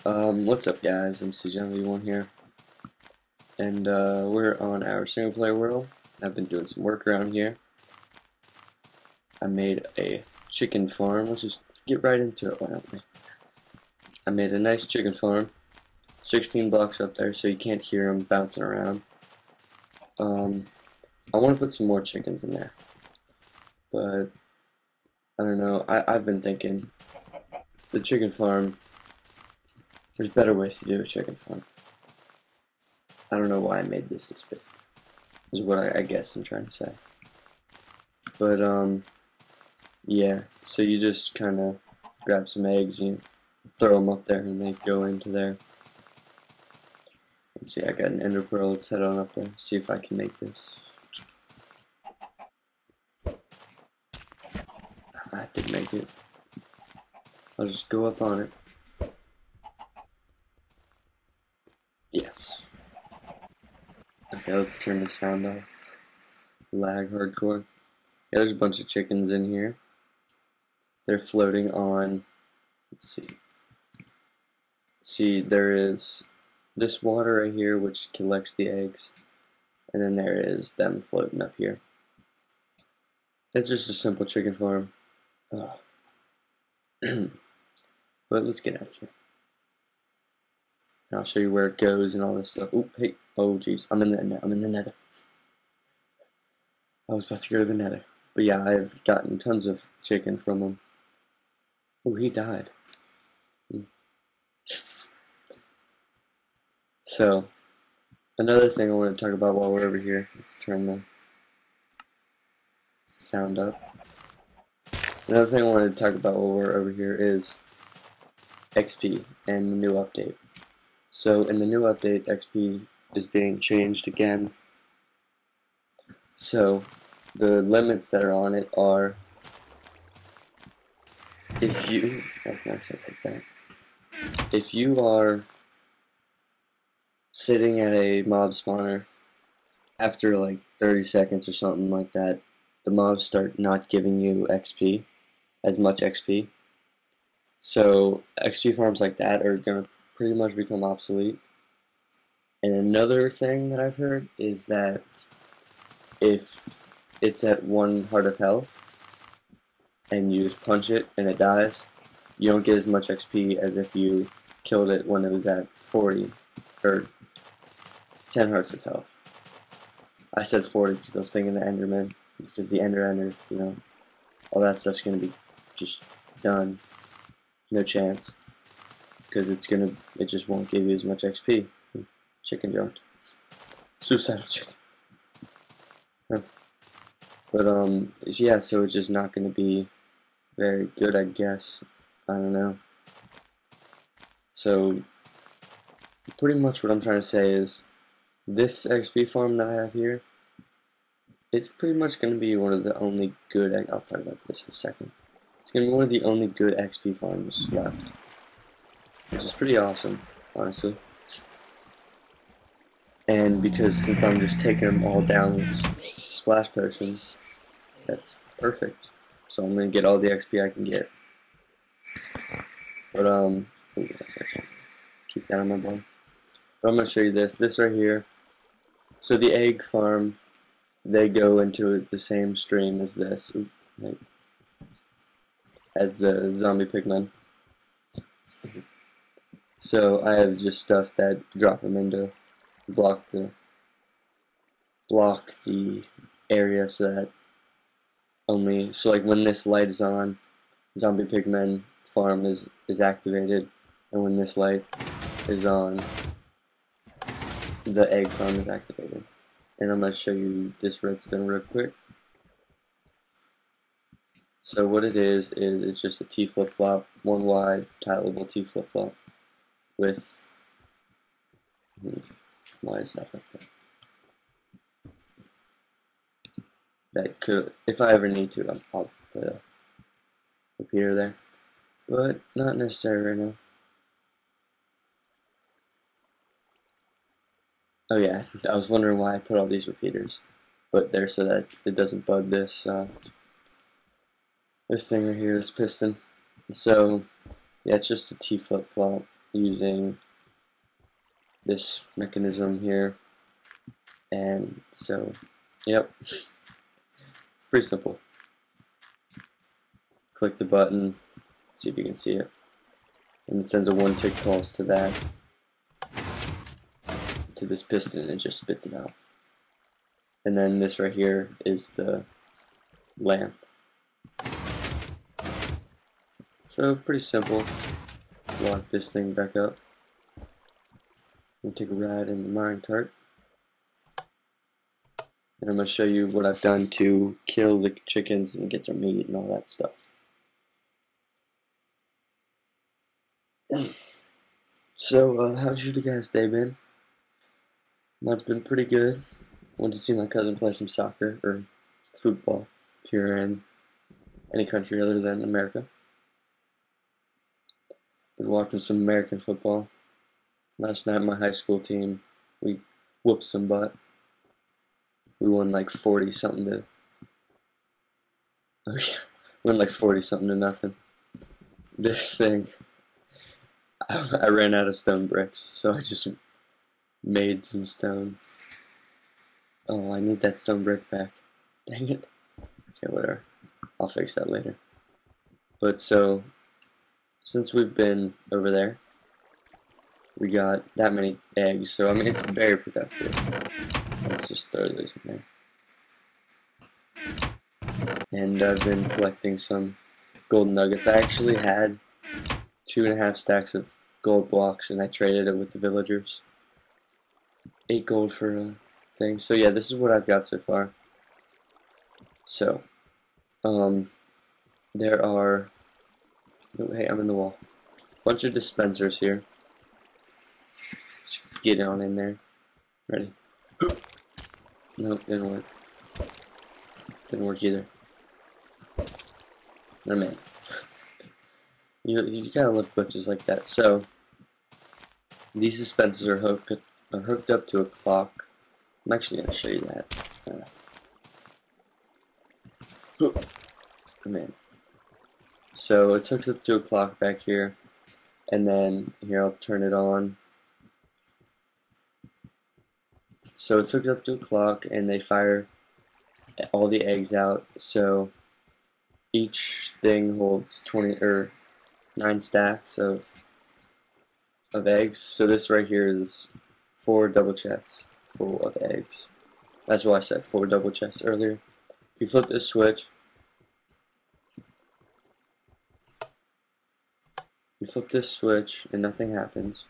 What's up guys, I'm JohnV here, and we're on our single player world. I've been doing some work around here. I made a chicken farm. Let's just get right into it, why don't we? I made a nice chicken farm, 16 blocks up there so you can't hear them bouncing around. I want to put some more chickens in there, but I don't know, I've been thinking the chicken farm, there's better ways to do a chicken farm. I don't know why I made this big, is what I guess I'm trying to say. But, yeah, so you just kind of grab some eggs, you throw them up there, and they go into there. Let's see, I got an ender pearl, let's head on up there, see if I can make this. I did make it. I'll just go up on it. Yes. Okay, let's turn the sound off. Lag hardcore. Yeah, there's a bunch of chickens in here. They're floating on, let's see. See, there is this water right here which collects the eggs. And then there is them floating up here. It's just a simple chicken farm. But let's get out of here. And I'll show you where it goes and all this stuff. Oh, hey. Oh, jeez. I'm in the nether. I was about to go to the nether. But yeah, I've gotten tons of chicken from him. Oh, he died. So, another thing I want to talk about while we're over here. Let's turn the sound up. Another thing I wanted to talk about while we're over here is XP and the new update. So, in the new update, XP is being changed again. So, the limits that are on it are, if you, that's not actually take that. If you are sitting at a mob spawner after like 30 seconds or something like that, the mobs start not giving you XP, as much XP. So XP farms like that are going to pretty much become obsolete. And another thing that I've heard is that if it's at 1 heart of health and you just punch it and it dies, you don't get as much XP as if you killed it when it was at 40 or 10 hearts of health. I said 40 because I was thinking the Enderman, because the Ender, you know, all that stuff's gonna be just done. No chance, because it just won't give you as much XP. Chicken jumped. Suicidal chicken. Huh. But yeah, so it's just not gonna be very good, I guess. I don't know. So pretty much what I'm trying to say is this XP farm that I have here, it's pretty much going to be one of the only good, I'll talk about this in a second. It's going to be one of the only good XP farms left, which is pretty awesome, honestly. And because since I'm just taking them all down with splash potions, that's perfect. So I'm going to get all the XP I can get. But ooh, keep that on my bone. But I'm going to show you this right here. So the egg farm, they go into the same stream as this, as the zombie pigmen. So I have just stuff that drop them into block the area so that so like when this light is on, zombie pigmen farm is activated, and when this light is on, the egg farm is activated. And I'm going to show you this redstone real quick. So what it is it's just a T flip-flop, one wide, tileable T flip-flop with, why is that like that? That could, if I ever need to, I'll put a repeater there, but not necessary right now. Oh yeah, I was wondering why I put all these repeaters, but there so that it doesn't bug this this thing right here, this piston. So yeah, it's just a T flip-flop. using this mechanism here. And so, yep, it's pretty simple. Click the button, see if you can see it, and it sends a 1-tick pulse to that, to this piston, and it just spits it out. And then this right here is the lamp. So pretty simple. Let's lock this thing back up. We'll take a ride in the mine cart. And I'm going to show you what I've done to kill the chickens and get their meat and all that stuff. So, how's your guys' day been? Mine's been pretty good. Went to see my cousin play some soccer, or football, if you're in any country other than America. Been watching some American football. Last night, my high school team, we whooped some butt. We won like 40-something to... Oh yeah, we won like 40-something to nothing. This thing... I ran out of stone bricks, so I just made some stone. Oh, I need that stone brick back. Dang it. Okay, whatever. I'll fix that later. But so, since we've been over there, we got that many eggs, so I mean it's very productive. Let's just throw those in there. And I've been collecting some gold nuggets. I actually had 2.5 stacks of gold blocks, and I traded it with the villagers. 8 gold for a thing. So yeah, this is what I've got so far. So, there are... Oh, hey, I'm in the wall. Bunch of dispensers here. Just get on in there. Ready? Nope, didn't work. Didn't work either. No man. You gotta love glitches like that. So these dispensers are hooked up to a clock. I'm actually gonna show you that. Oh man. So it's hooked up to a clock back here, and then here I'll turn it on. So it's hooked up to a clock, and they fire all the eggs out. So each thing holds 9 stacks of eggs. So this right here is 4 double chests full of eggs. That's why I said 4 double chests earlier. If you flip this switch, and nothing happens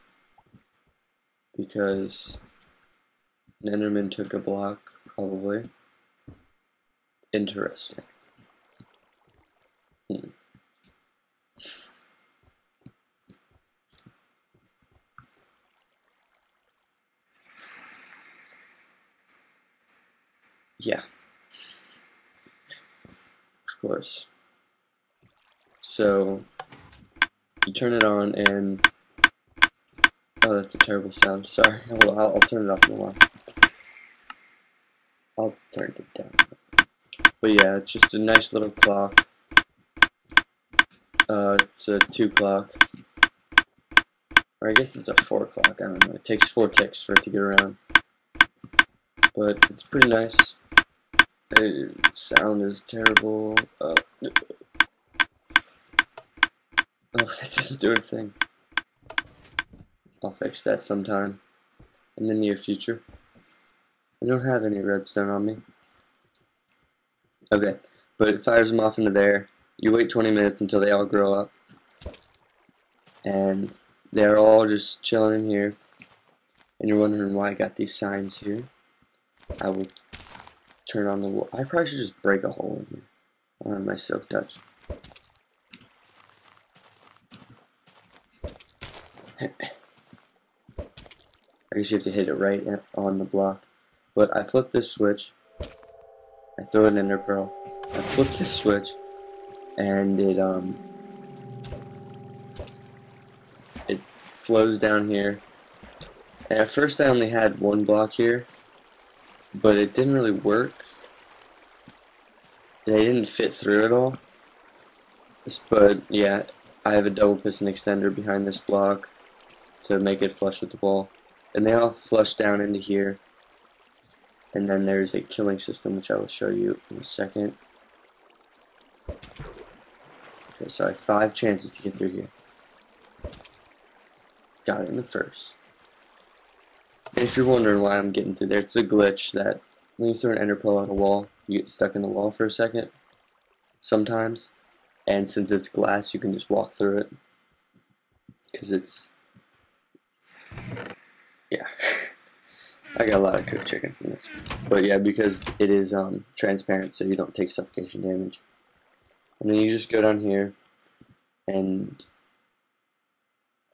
because an Enderman took a block, probably. Interesting. Yeah, of course. So you turn it on, and oh, that's a terrible sound. Sorry, I'll turn it off in a while. I'll turn it down. But yeah, it's just a nice little clock. It's a 2 clock, or I guess it's a 4 clock. I don't know. It takes 4 ticks for it to get around, but it's pretty nice. The sound is terrible. Oh, that doesn't do anything. I'll fix that sometime in the near future. I don't have any redstone on me. Okay, but it fires them off into there. You wait 20 minutes until they all grow up. And they're all just chilling in here. And you're wondering why I got these signs here. I will turn on the wall. I probably should just break a hole in here. I don't have my silk touch. I guess you have to hit it right on the block. But I flip this switch. I throw an ender pearl. I flip this switch, and it flows down here. And at first I only had 1 block here, but it didn't really work. They didn't fit through at all. But yeah, I have a double piston extender behind this block. to make it flush with the wall. And they all flush down into here. And then there's a killing system, which I will show you in a second. Okay, sorry, 5 chances to get through here. Got it in the first. And if you're wondering why I'm getting through there, it's a glitch that when you throw an ender pearl on a wall, you get stuck in the wall for a second. Sometimes. And since it's glass, you can just walk through it. Because it's... yeah. I got a lot of cooked chicken from this. But yeah, because it is transparent, so you don't take suffocation damage. And then you just go down here, and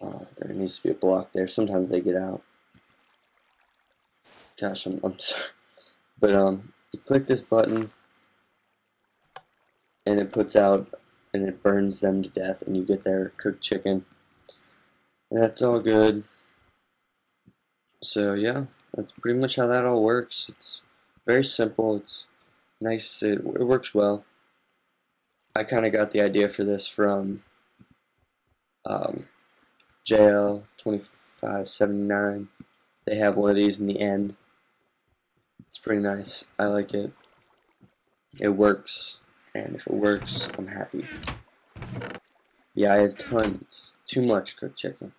there needs to be a block there. Sometimes they get out. Gosh, I'm sorry. But you click this button, and it puts out, and it burns them to death, and you get their cooked chicken. And that's all good. So yeah, that's pretty much how that all works. It's very simple. It's nice. It works well. I kind of got the idea for this from JL2579. They have one of these in the end. It's pretty nice. I like it. It works, and if it works, I'm happy. Yeah, I have tons. Too much cooked chicken.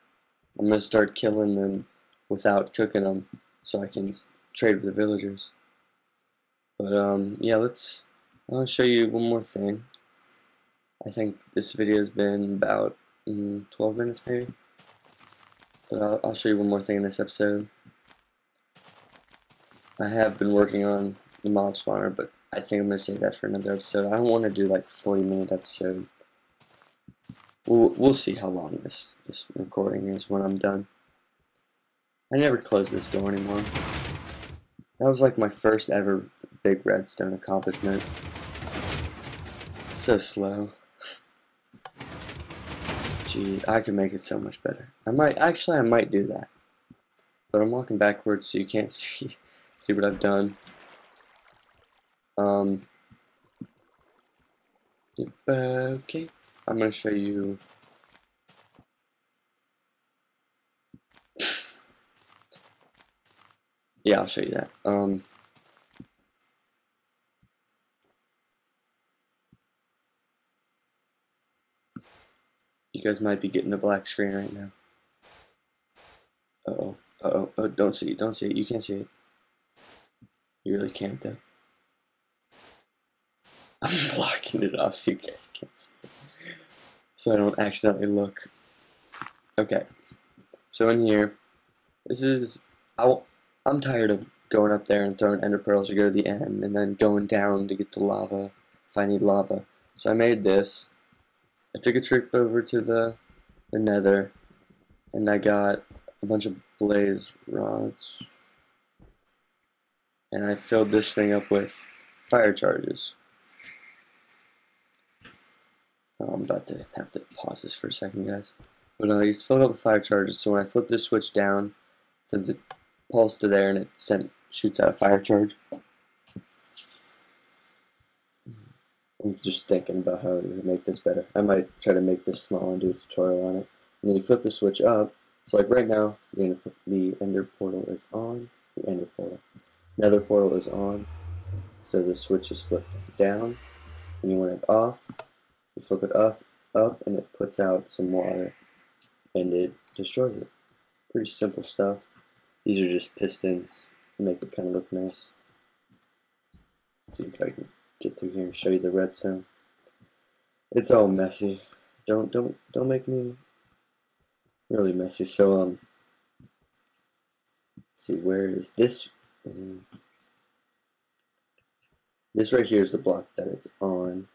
I'm gonna start killing them without cooking them, so I can trade with the villagers. But yeah, I'll show you one more thing. I think this video has been about 12 minutes maybe. But I'll show you one more thing in this episode. I have been working on the mob spawner, but I think I'm going to save that for another episode. I don't want to do like a 40-minute episode. We'll see how long this recording is when I'm done. I never close this door anymore. That was like my first ever big redstone accomplishment. It's so slow. Gee, I could make it so much better. I might do that. But I'm walking backwards so you can't see what I've done. Okay. I'm gonna show you. Yeah, I'll show you that. You guys might be getting a black screen right now. Uh-oh. Uh-oh. Oh, don't see it. Don't see it. You can't see it. You really can't, though. I'm blocking it off so you guys can't see it. So I don't accidentally look. Okay. So in here, I'm tired of going up there and throwing ender pearls to go to the end, and then going down to get the lava, if I need lava. So I made this. I took a trip over to the nether, and I got a bunch of blaze rods, and I filled this thing up with fire charges. I'm about to have to pause this for a second, guys. But it's filled up with fire charges, so when I flip this switch down, since it pulsed to there and it shoots out a fire charge. I'm just thinking about how to make this better. I might try to make this small and do a tutorial on it. And then you flip the switch up. So like right now, the ender portal is on. The ender portal. Nether portal is on. So the switch is flipped down. And you want it off. You flip it up, and it puts out some water. And it destroys it. Pretty simple stuff. These are just pistons. Make it kind of look nice. Let's see if I can get through here and show you the redstone. It's all messy. Don't make me really messy. So let's see, where is this? This right here is the block that it's on.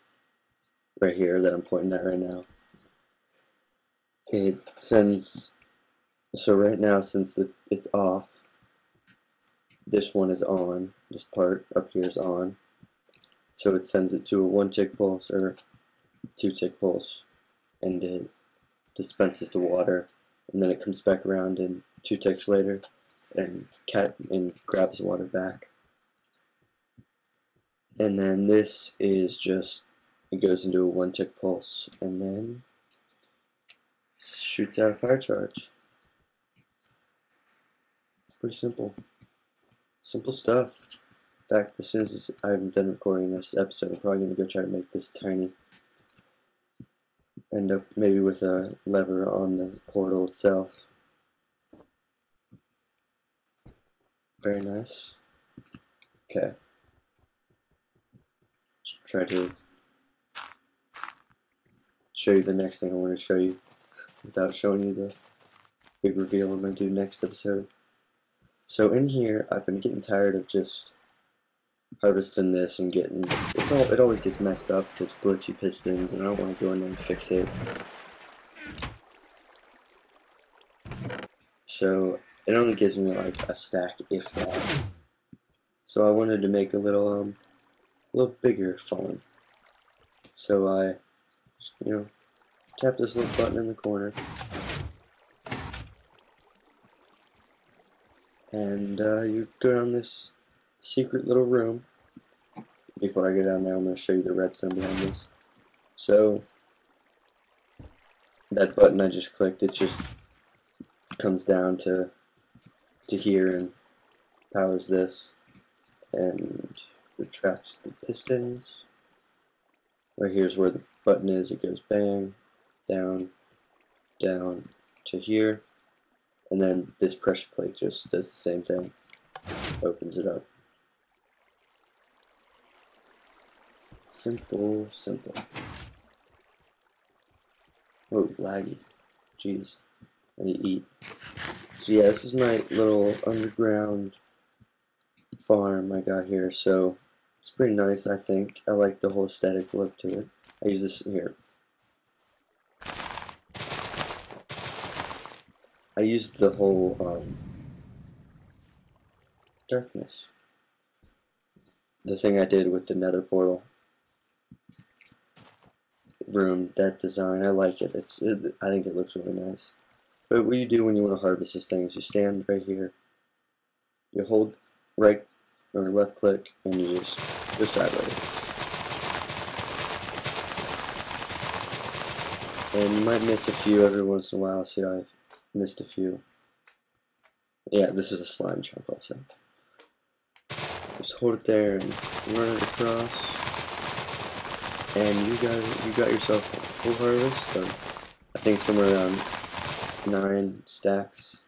Right here that I'm pointing at right now. Okay, it sends. So right now, since it's off, this one is on. This part up here is on. So it sends it to a 1-tick pulse or 2-tick pulse, and it dispenses the water, and then it comes back around in 2 ticks later, and grabs the water back. And then this is just, it goes into a 1-tick pulse, and then shoots out a fire charge. pretty simple. Simple stuff. In fact, as soon as I'm done recording this episode, I'm probably going to go try to make this tiny. End up maybe with a lever on the portal itself. Very nice. Okay. Try to show you the next thing I want to show you without showing you the big reveal I'm going to do next episode. So in here, I've been getting tired of just harvesting this and it always gets messed up because glitchy pistons, and I don't want to go in there and fix it. So it only gives me like a stack, if that. So I wanted to make a little bigger farm. So I, tap this little button in the corner, and you go down this secret little room. Before I go down there, I'm going to show you the redstone behind this. So that button I just clicked, it just comes down to here and powers this and retracts the pistons. Right here's where the button is. It goes bang, down, down to here, and then this pressure plate just does the same thing, opens it up. Simple, simple. Oh, laggy. Jeez. I need to eat. So yeah, this is my little underground farm I got here, so it's pretty nice, I think. I like the whole aesthetic look to it. I use this here. I used the whole darkness. The thing I did with the nether portal room, that design, I like it. I think it looks really nice. But what you do when you want to harvest this thing is you stand right here, you hold right or left click, and you just go sideways. And you might miss a few every once in a while. See, I've missed a few. Yeah, this is a slime chunk also. Just hold it there and run it across. And you got yourself a full harvest of, I think, somewhere around 9 stacks.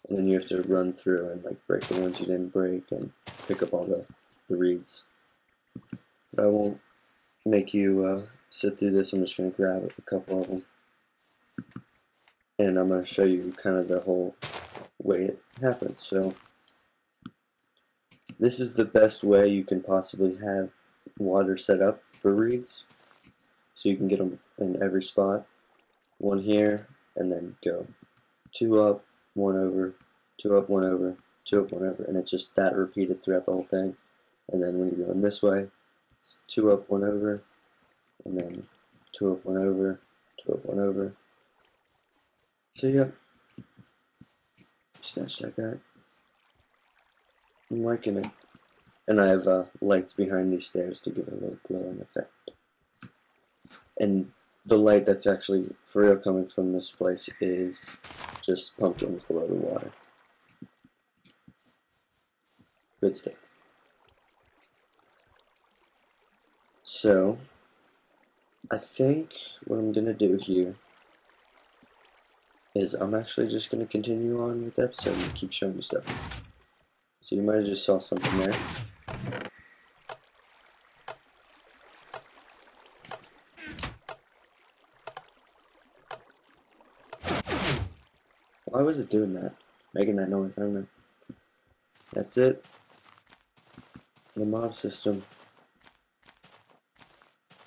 And then you have to run through and like break the ones you didn't break and pick up all the reeds. But I won't make you sit through this. I'm just going to grab a couple of them. And I'm going to show you kind of the whole way it happens. So this is the best way you can possibly have water set up for reeds, so you can get them in every spot. One here, and then go 2 up, 1 over, 2 up, 1 over, 2 up, 1 over, and it's just that repeated throughout the whole thing. And then when you're going this way, it's 2 up, 1 over, and then 2 up, 1 over, 2 up, 1 over. So yep, snatch that guy. I'm liking it. And I have lights behind these stairs to give it a little glowing effect. And the light that's actually for real coming from this place is just pumpkins below the water. Good stuff. So, I think what I'm going to do here is I'm actually just going to continue on with the episode and keep showing you stuff. So you might have just saw something there. Why was it doing that? Making that noise, I don't know. That's it. The mob system.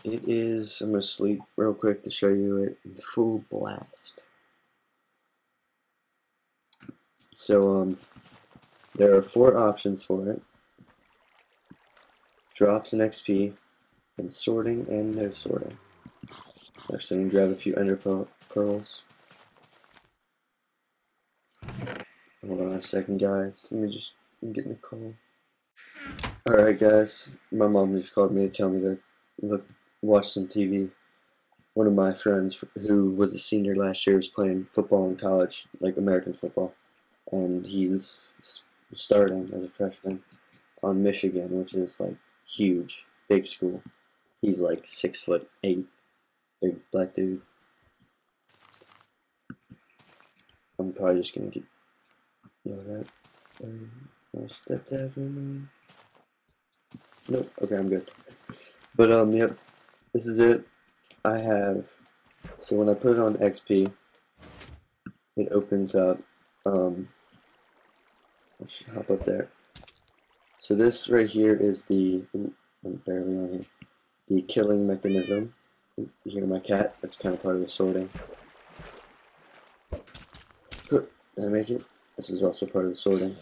It is, I'm going to sleep real quick to show you it in full blast. So, there are 4 options for it. Drops and XP, and sorting and no sorting. Actually, I'm going to grab a few ender pearls. Hold on a second, guys. Let me just get in the call. Alright, guys. My mom just called me to tell me to watch some TV. One of my friends who was a senior last year was playing football in college, like American football. and he's starting as a freshman on Michigan, which is like huge, big school. He's like 6'8", big black dude. I'm probably just gonna get that. I'll step that in. Nope. Okay, I'm good. But yep. This is it. I have. So when I put it on XP, it opens up. Let's hop up there. So this right here is the. Ooh, I'm barely on here. The killing mechanism. You hear my cat? That's kind of part of the sorting. Did I make it? This is also part of the sorting.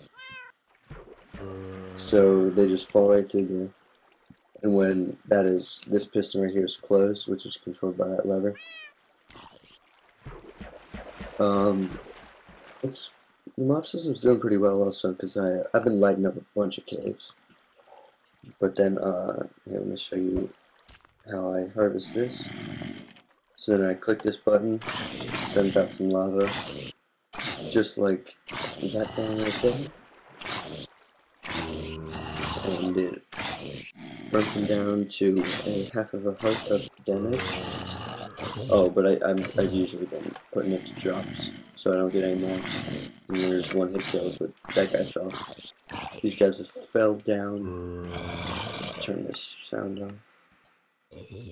So they just fall right through there. And when this piston right here is closed, which is controlled by that lever, the mob system's doing pretty well also, because I've been lighting up a bunch of caves. But then, here, let me show you how I harvest this. So then I click this button, sends out some lava, just like that thing right there. And it runs them down to a half of a heart of damage. Oh, but I've usually been putting it to drops, so I don't get any more. And there's one hit kills, but that guy fell. These guys have fell down. Let's turn this sound off.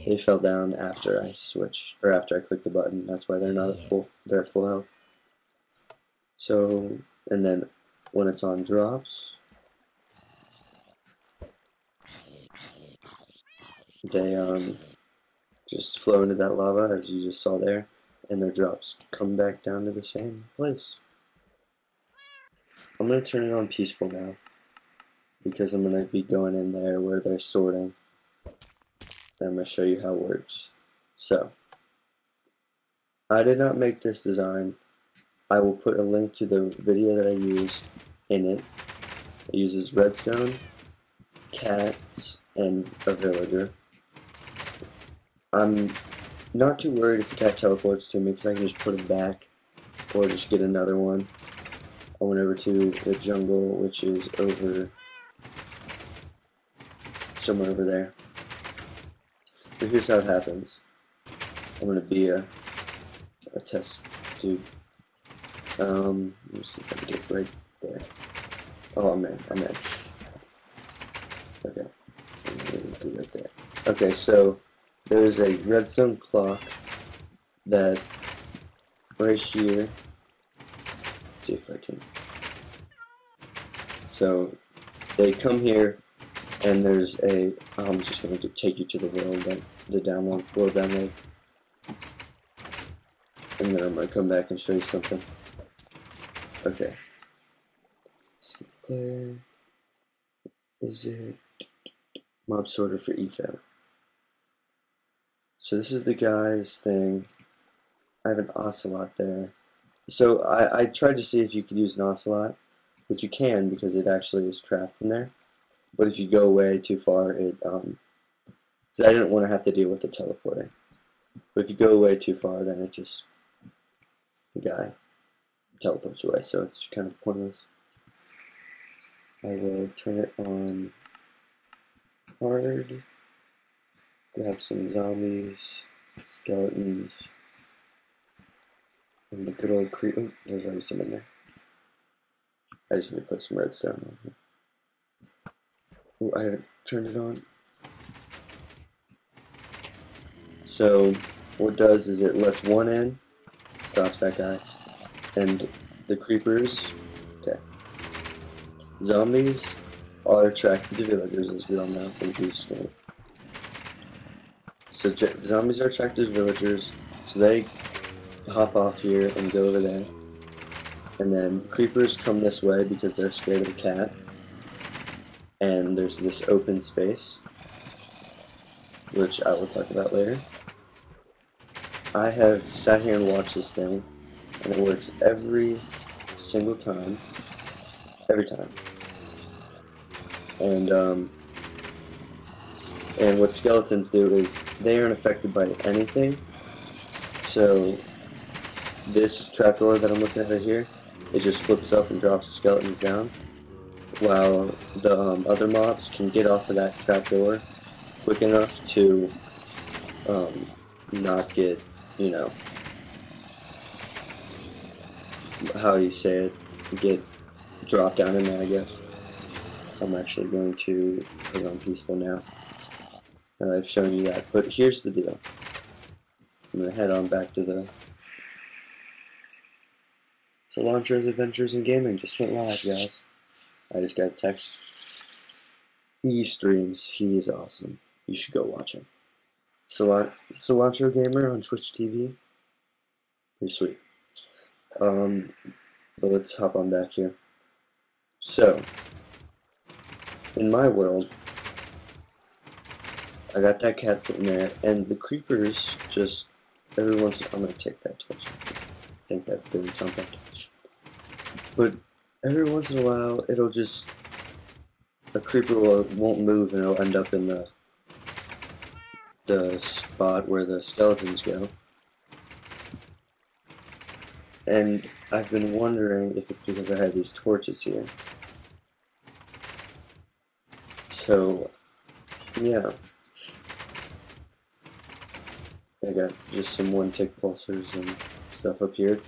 They fell down after I switched, or after I clicked the button. That's why they're not at full. They're at full health. So, and then when it's on drops, they just flow into that lava, as you just saw there, and their drops come back down to the same place. I'm going to turn it on peaceful now, because I'm going to be going in there where they're sorting. And I'm going to show you how it works. So, I did not make this design. I will put a link to the video that I used in it. It uses redstone, cats, and a villager. I'm not too worried if the cat teleports to me, because I can just put him back, or just get another one. I went over to the jungle, which is over somewhere over there. But here's how it happens. I'm gonna be a test tube. Let me see if I can get right there. Oh, I'm in. Okay, I'm gonna do right there. Okay, so there is a redstone clock that right here. Let's see if I can. So they come here, and there's a. I'm just going to take you to the world, the download, world download, and then I'm going to come back and show you something. Okay. So player, is it mob sorter for Etho? So this is the guy's thing. I have an ocelot there. So I tried to see if you could use an ocelot, which you can because it actually is trapped in there. But if you go way too far, so I didn't want to have to deal with the teleporting. But if you go way too far, then it just, the guy teleports away, so it's kind of pointless. I will turn it on hard, grab some zombies, skeletons, and the good old creeper. Oh, there's already some in there. I just need to put some redstone on here. Oh, I haven't turned it on. So what it does is it lets one in, stops that guy, and the creepers, okay. Zombies are attracted to villagers, as we all know from this game. So zombies are attracted to villagers, so they hop off here and go over there. And then creepers come this way because they're scared of the cat. And there's this open space, which I will talk about later. I have sat here and watched this thing, and it works every single time. Every time. And what skeletons do is they aren't affected by anything. So this trapdoor that I'm looking at right here, it just flips up and drops skeletons down, while the other mobs can get off of that trapdoor quick enough to not get, you know, how you say it, get dropped down in there, I guess. I'm actually going to put it on peaceful now. Now that I've shown you that. But here's the deal. I'm going to head on back to the Cilantros Adventures in Gaming. Just went live, guys. I just got a text. He streams. He is awesome. You should go watch him. Cilantro Gamer on Twitch TV. Pretty sweet. But let's hop on back here. So, in my world, I got that cat sitting there, and the creepers just every once. I'm gonna take that torch. I think that's doing something. But every once in a while, it'll just a creeper won't move, and it'll end up in the spot where the skeletons go. And I've been wondering if it's because I have these torches here. So, yeah. I got just some one-tick pulsers and stuff up here.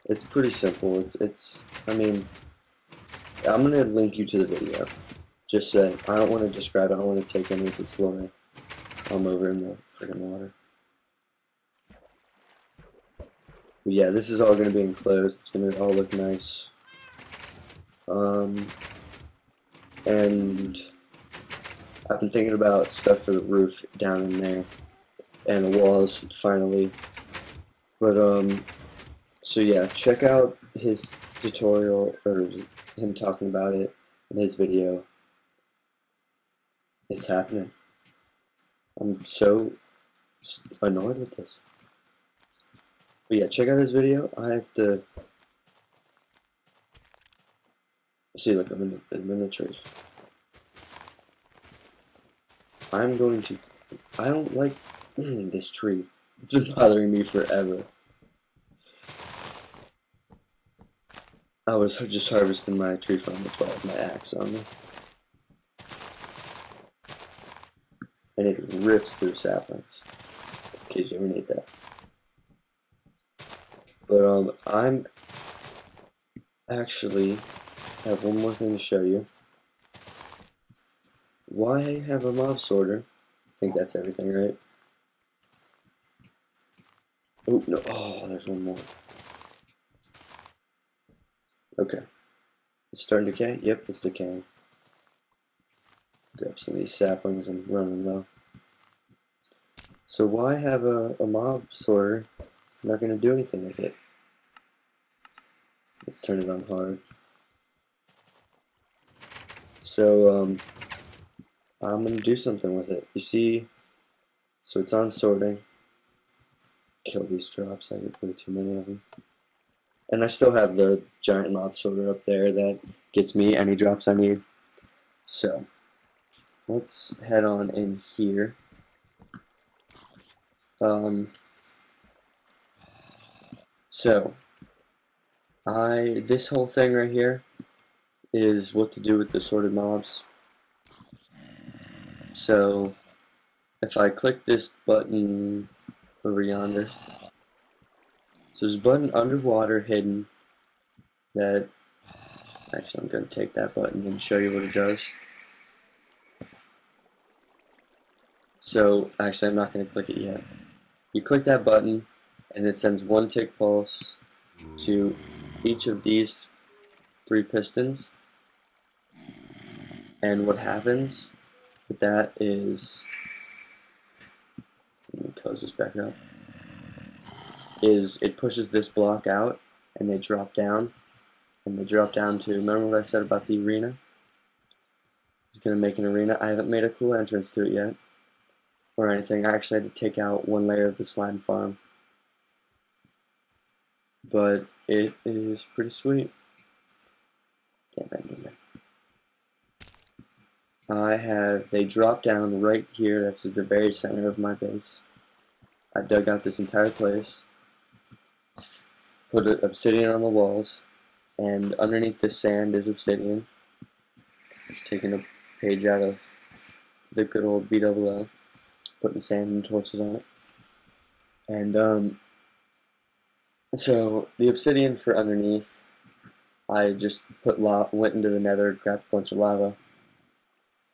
It's pretty simple. I mean, I'm gonna link you to the video. Just say I don't want to describe it. I don't want to take any of its glory. I'm over in the friggin' water. But yeah, this is all gonna be enclosed. It's gonna all look nice. And I've been thinking about stuff for the roof down in there, and the walls finally. But so yeah, check out his tutorial or him talking about it in his video. It's happening. I'm so annoyed with this. But yeah, check out his video. I have to see, like, I'm in the tree. I'm going to. I don't like this tree. It's been bothering me forever. I was just harvesting my tree farm. That's why I have my axe on me. And it rips through saplings. In case you ever need that. But I'm actually have one more thing to show you. Why have a mob sorter? I think that's everything, right? Oh no! Oh, there's one more. Okay, it's starting to decay. Yep, it's decaying. Grab some of these saplings and run them though. So why have a mob sorter if I'm not going to do anything with it? Let's turn it on hard. So I'm going to do something with it. You see, so it's on sorting. Kill these drops, I get way too many of them. And I still have the giant mob sorter up there that gets me any drops I need. So let's head on in here. So this whole thing right here is what to do with the sorted mobs. So if I click this button over yonder, so there's a button underwater hidden that, actually I'm going to take that button and show you what it does. So actually I'm not going to click it yet. You click that button and it sends one tick pulse to each of these 3 pistons, and what happens with that is, let me close this back up, is it pushes this block out and they drop down, and they drop down to, remember what I said about the arena? It's going to make an arena. I haven't made a cool entrance to it yet or anything. I actually had to take out one layer of the slime farm, but it is pretty sweet. Can't find it there. They drop down right here. This is the very center of my base. I dug out this entire place, put obsidian on the walls, and underneath the sand is obsidian. Just taking a page out of the good old BWO, putting sand and torches on it. And so the obsidian for underneath, I just went into the nether, grabbed a bunch of lava,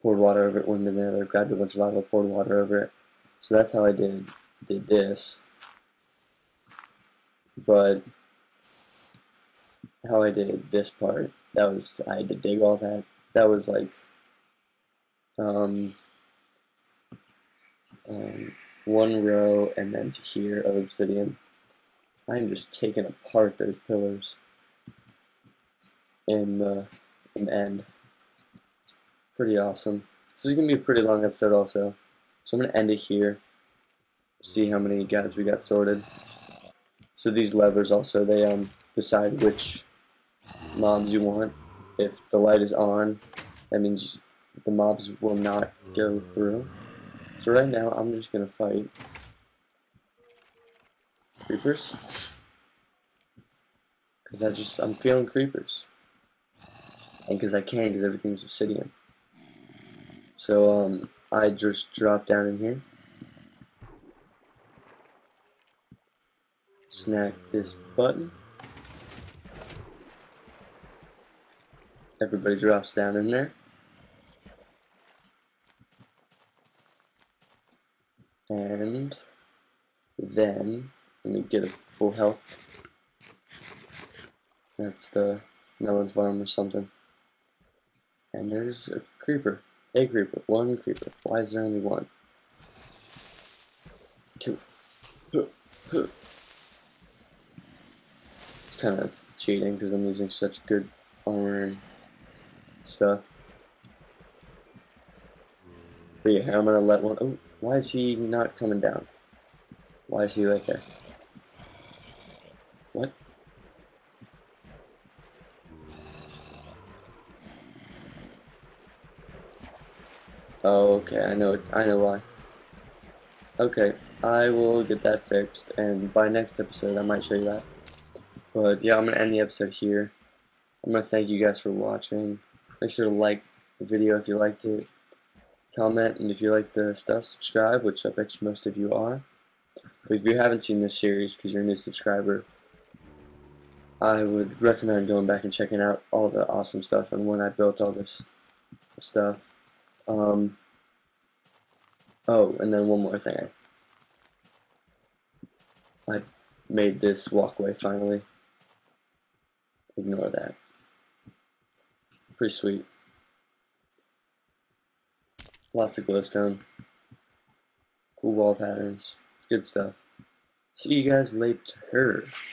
poured water over it, went into the nether, grabbed a bunch of lava, poured water over it. So that's how I did this. But how I did this part, I had to dig all that. That was like one row and then to here of obsidian. I'm just taking apart those pillars in the end. It's pretty awesome. This is gonna be a pretty long episode also, so I'm gonna end it here. See how many guys we got sorted. So these levers also, they decide which mobs you want. If the light is on, that means the mobs will not go through. So right now I'm just gonna fight creepers, because I'm feeling creepers, and because I can, because everything's obsidian. So I just drop down in here, snack this button, everybody drops down in there, and then let me get a full health. That's the melon farm or something. And there's a creeper. A creeper. One creeper. Why is there only one? Two. It's kind of cheating because I'm using such good armor and stuff. But yeah, I'm gonna let one. Oh, why is he not coming down? Why is he right there? What? Oh, okay, I know why. Okay, I will get that fixed, and by next episode I might show you that. But yeah, I'm gonna end the episode here. I'm gonna thank you guys for watching. Make sure to like the video if you liked it. Comment, and if you like the stuff, subscribe, which I bet you most of you are. But if you haven't seen this series because you're a new subscriber, I would recommend going back and checking out all the awesome stuff and when I built all this stuff. Oh, and then one more thing. I made this walkway finally. Ignore that. Pretty sweet. Lots of glowstone. Cool wall patterns. Good stuff. See you guys later.